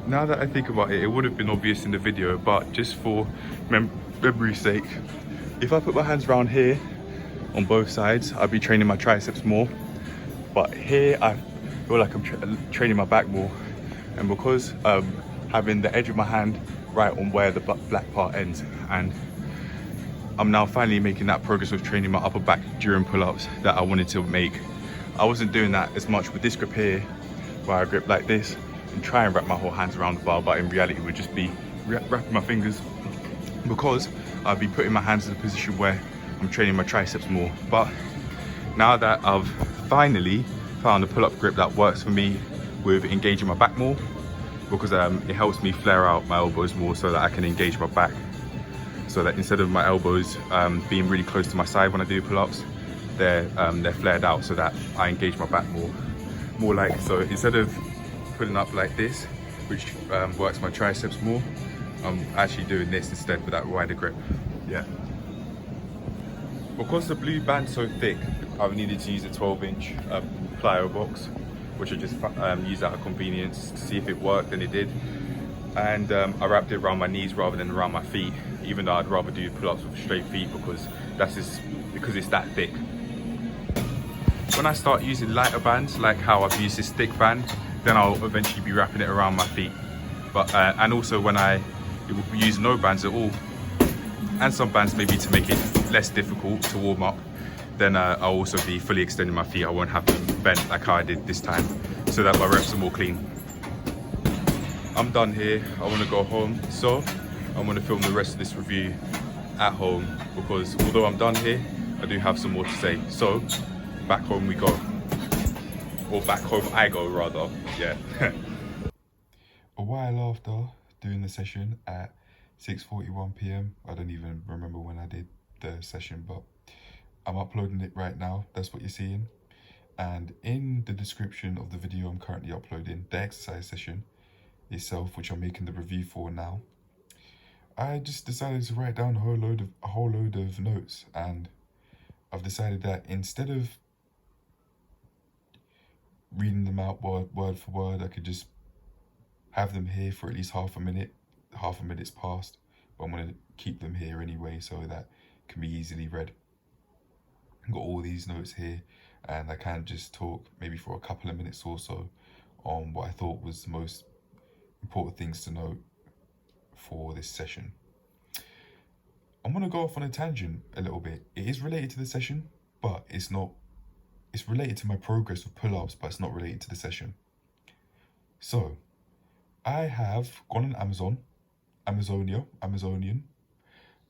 Now that I think about it, it would have been obvious in the video, but just for memory's sake, if I put my hands around here on both sides, I'd be training my triceps more. But here, I feel like I'm training my back more. And because having the edge of my hand right on where the black part ends, and I'm now finally making that progress with training my upper back during pull-ups that I wanted to make. I wasn't doing that as much with this grip here, where I grip like this and try and wrap my whole hands around the bar, but in reality it would just be wrapping my fingers, because I'd be putting my hands in a position where I'm training my triceps more. But now that I've finally found a pull-up grip that works for me with engaging my back more, because it helps me flare out my elbows more so that I can engage my back, so that instead of my elbows being really close to my side when I do pull-ups, they're flared out so that I engage my back more like so. Instead of pulling up like this, which works my triceps more, I'm actually doing this instead with that wider grip. Yeah. Because the blue band's so thick, I've needed to use a 12-inch plyo box, which I just used out of convenience to see if it worked, and it did. And I wrapped it around my knees rather than around my feet, even though I'd rather do pull-ups with straight feet because it's that thick. When I start using lighter bands, like how I've used this thick band, then I'll eventually be wrapping it around my feet. But and also when I use no bands at all, and some bands maybe to make it less difficult to warm up, then I'll also be fully extending my feet. I won't have them bent like how I did this time, so that my reps are more clean. I'm done here. I want to go home, so I'm going to film the rest of this review at home, because although I'm done here, I do have some more to say. So back home we go, or back home I go rather. Yeah. A while after doing the session at 6:41 p.m, I don't even remember when I did the session, but I'm uploading it right now. That's what you're seeing. And in the description of the video I'm currently uploading, the exercise session itself, which I'm making the review for now, I just decided to write down a whole load of notes, and I've decided that instead of reading them out word for word, I could just have them here for at least half a minute. Half a minute's passed, but I'm going to keep them here anyway so that can be easily read. I've got all these notes here, and I can just talk maybe for a couple of minutes or so on what I thought was the most important things to note for this session. I'm going to go off on a tangent a little bit. It is related to the session, but it's not. It's related to my progress with pull-ups, but it's not related to the session. So I have gone on Amazonian,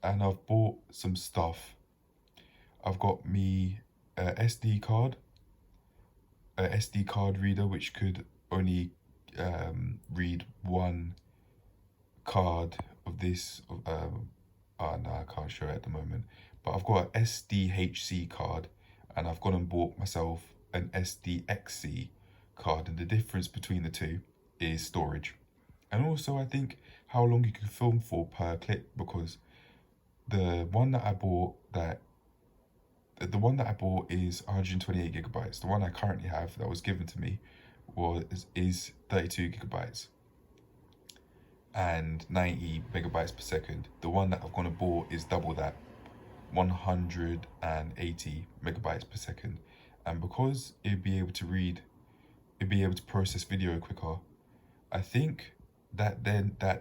and I've bought some stuff. I've got me a SD card reader, which could only read one card of this. Oh no, I can't show it at the moment. But I've got an SDHC card, and I've gone and bought myself an SDXC card, and the difference between the two is storage. And also, I think how long you can film for per clip, because the one that I bought is 128 gigabytes. The one I currently have that was given to me is 32 gigabytes and 90 megabytes per second. The one that I've gone and bought is double that, 180 megabytes per second. And because it'd be able to process video quicker, I think that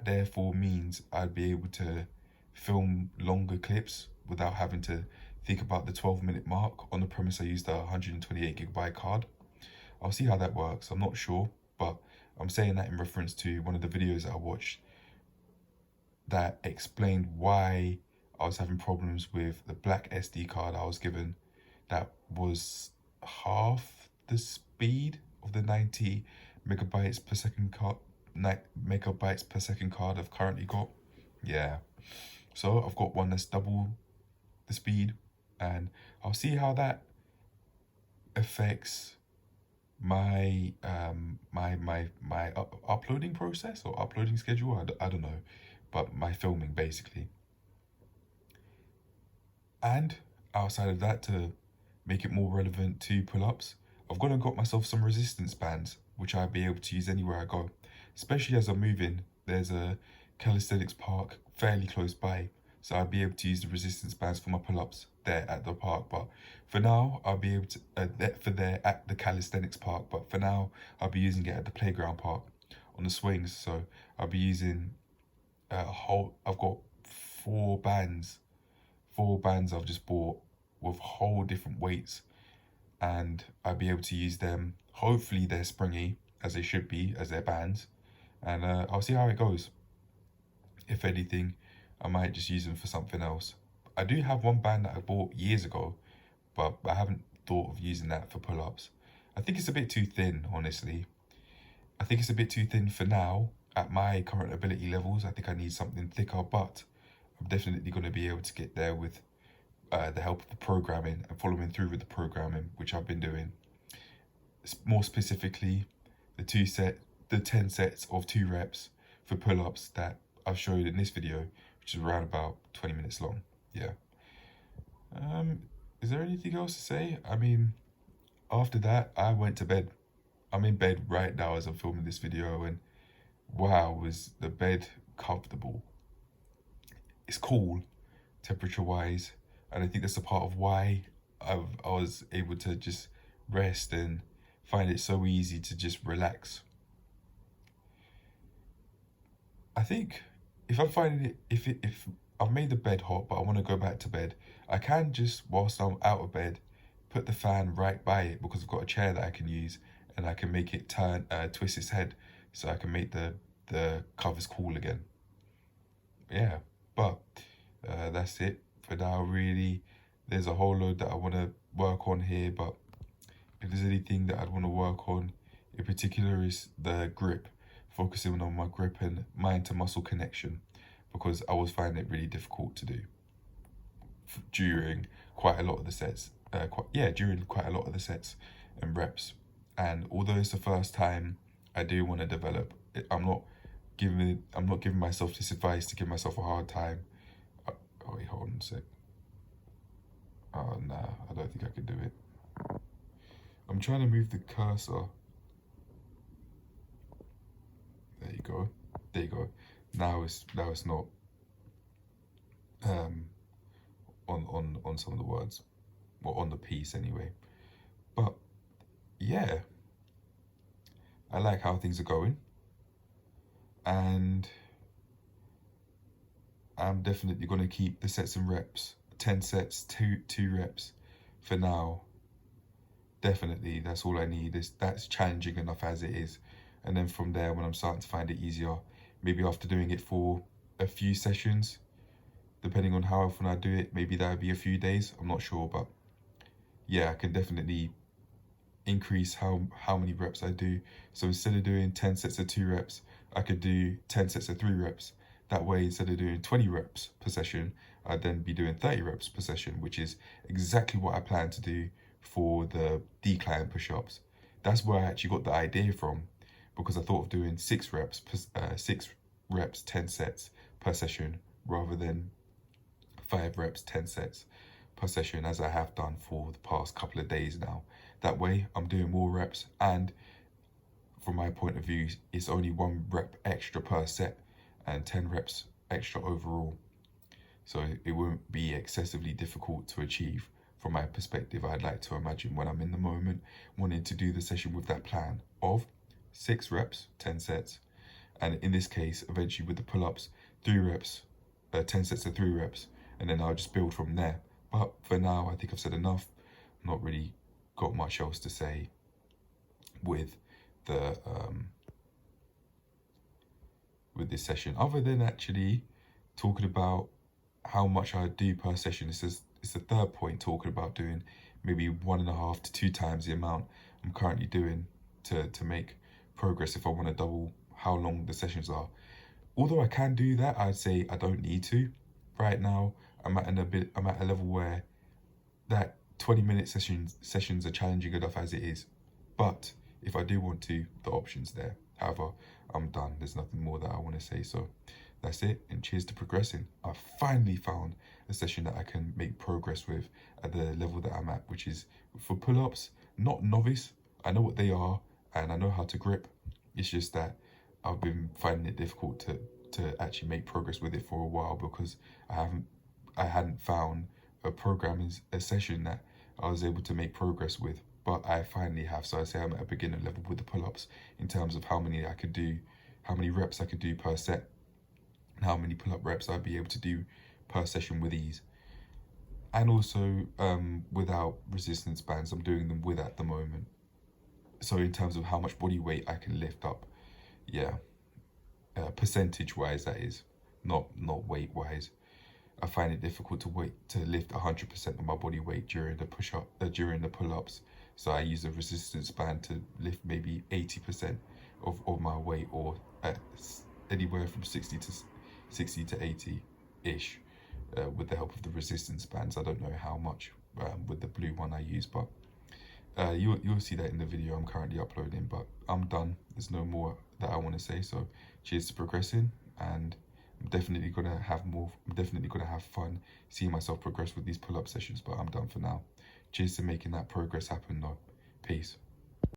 therefore means I'd be able to film longer clips without having to think about the 12-minute mark, on the premise I used a 128 gigabyte card. I'll see how that works. I'm not sure, but I'm saying that in reference to one of the videos that I watched that explained why I was having problems with the black SD card I was given, that was half the speed of the 90 megabytes per second card I've currently got. Yeah, so I've got one that's double the speed, and I'll see how that affects my uploading process or uploading schedule. I don't know, but my filming basically. And outside of that, to make it more relevant to pull-ups, I've gone and got myself some resistance bands, which I'll be able to use anywhere I go. especially as I'm moving. There's a calisthenics park fairly close by, so I'll be able to use the resistance bands for my pull-ups there at the park. But for now, I'll be able to for there at the calisthenics park. But for now, I'll be using it at the playground park on the swings. So I'll be using a whole. I've got four bands. Four bands I've just bought with whole different weights, and I'll be able to use them. Hopefully they're springy as they should be, as they're bands, and I'll see how it goes. If anything, I might just use them for something else. I do have one band that I bought years ago, but I haven't thought of using that for pull-ups. I think it's a bit too thin, honestly. I think it's a bit too thin for now. At my current ability levels, I think I need something thicker, but I'm definitely going to be able to get there with the help of the programming and following through with the programming, which I've been doing. More specifically, the 10 sets of 2 reps for pull-ups that I've showed in this video, which is around about 20 minutes long. Yeah. Is there anything else to say? I mean, after that, I went to bed. I'm in bed right now as I'm filming this video, and wow, was the bed comfortable. It's cool, temperature-wise, and I think that's a part of why I was able to just rest and find it so easy to just relax. I think if I'm finding it, if I've made the bed hot but I want to go back to bed, I can just, whilst I'm out of bed, put the fan right by it, because I've got a chair that I can use, and I can make it twist its head, so I can make the covers cool again. Yeah, but that's it for now, really. There's a whole load that I want to work on here, but if there's anything that I'd want to work on in particular is the grip, focusing on my grip and mind to muscle connection, because I was finding it really difficult to do during quite a lot of the sets. During quite a lot of the sets and reps. And although it's the first time I do want to develop, I'm not giving myself this advice to give myself a hard time. Oh wait, hold on a sec. Oh nah, I don't think I can do it. I'm trying to move the cursor. There you go. There you go. Now it's not on some of the words, or on the piece anyway. But yeah, I like how things are going, and I'm definitely going to keep the sets and reps, 10 sets, two reps for now. Definitely, that's all I need. That's challenging enough as it is. And then from there, when I'm starting to find it easier, maybe after doing it for a few sessions, depending on how often I do it, maybe that would be a few days, I'm not sure. But yeah, I can definitely increase how many reps I do. So instead of doing 10 sets of 2 reps, I could do 10 sets of 3 reps. That way, instead of doing 20 reps per session, I'd then be doing 30 reps per session, which is exactly what I plan to do for the decline push-ups. That's where I actually got the idea from, because I thought of doing 6 reps, 10 sets per session, rather than 5 reps, 10 sets per session, as I have done for the past couple of days now. That way, I'm doing more reps, and from my point of view, it's only 1 rep extra per set and 10 reps extra overall. So it won't be excessively difficult to achieve from my perspective. I'd like to imagine when I'm in the moment, wanting to do the session with that plan of 6 reps, 10 sets. And in this case, eventually with the pull-ups, 3 reps, 10 sets of 3 reps, and then I'll just build from there. But for now, I think I've said enough. Not really got much else to say with the with this session, other than actually talking about how much I do per session. It's the third point, talking about doing maybe 1.5 to 2 times the amount I'm currently doing to make progress if I want to double how long the sessions are. Although I can do that, I'd say I don't need to. Right now, I'm at a level where that 20-minute sessions are challenging enough as it is. But if I do want to, the option's there. However, I'm done. There's nothing more that I want to say. So that's it. And cheers to progressing. I finally found a session that I can make progress with at the level that I'm at, which is for pull-ups, not novice. I know what they are and I know how to grip. It's just that I've been finding it difficult to actually make progress with it for a while, because I hadn't found a programming a session that I was able to make progress with. But I finally have. So I say I'm at a beginner level with the pull-ups in terms of how many I could do, how many reps I could do per set, and how many pull-up reps I'd be able to do per session with ease. And also without resistance bands, I'm doing them with at the moment. So in terms of how much body weight I can lift up, yeah, percentage wise, that is, not weight wise. I find it difficult to lift 100% of my body weight during the during the pull-ups. So I use a resistance band to lift maybe 80% of my weight, or anywhere from 60 to 80 ish, with the help of the resistance bands. I don't know how much with the blue one I use, but you'll see that in the video I'm currently uploading. But I'm done. There's no more that I want to say. So cheers to progressing, and I'm definitely gonna have more. I'm definitely gonna have fun seeing myself progress with these pull-up sessions. But I'm done for now. Cheers to making that progress happen though. Peace.